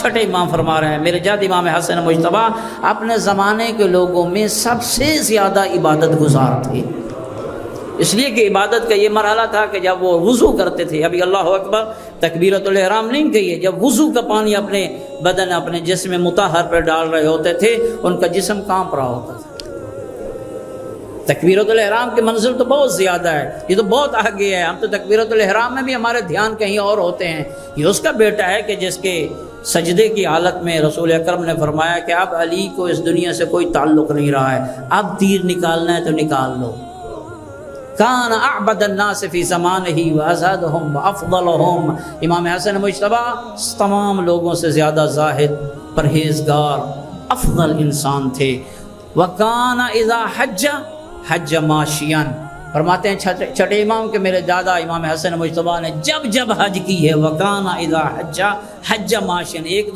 چھٹے امام فرما رہے ہیں میرے جد امام حسن مجتبیٰ اپنے زمانے کے لوگوں میں سب سے زیادہ عبادت گزار تھے، اس لیے کہ عبادت کا یہ مرحلہ تھا کہ جب وہ وضو کرتے تھے، ابھی اللہ اکبر تکبیرۃ الاحرام نہیں کہی ہے، جب وضو کا پانی اپنے بدن اپنے جسم مطہر پر ڈال رہے ہوتے تھے ان کا جسم کانپ رہا ہوتا تھا۔ تکبیرۃ الاحرام کی منزل تو بہت زیادہ ہے، یہ تو بہت آگے ہے، ہم تو تکبیرۃ الاحرام میں بھی ہمارے دھیان کہیں اور ہوتے ہیں۔ یہ اس کا بیٹا ہے کہ جس کے سجدے کی حالت میں رسول اکرم نے فرمایا کہ اب علی کو اس دنیا سے کوئی تعلق نہیں رہا ہے، اب تیر نکالنا ہے تو نکال لو۔ کان اعبد الناس فی زمانہ وازہدہم وافضلہم، امام حسن مجتبیٰ تمام لوگوں سے زیادہ زاہد، پرہیزگار، افضل انسان تھے۔ وکان اذا حج حج ماشیاً، فرماتے ہیں چھٹے امام کہ میرے دادا امام حسن مجتبیٰ نے جب حج کی ہے، وکان اذا حج حج ماشیاً، ایک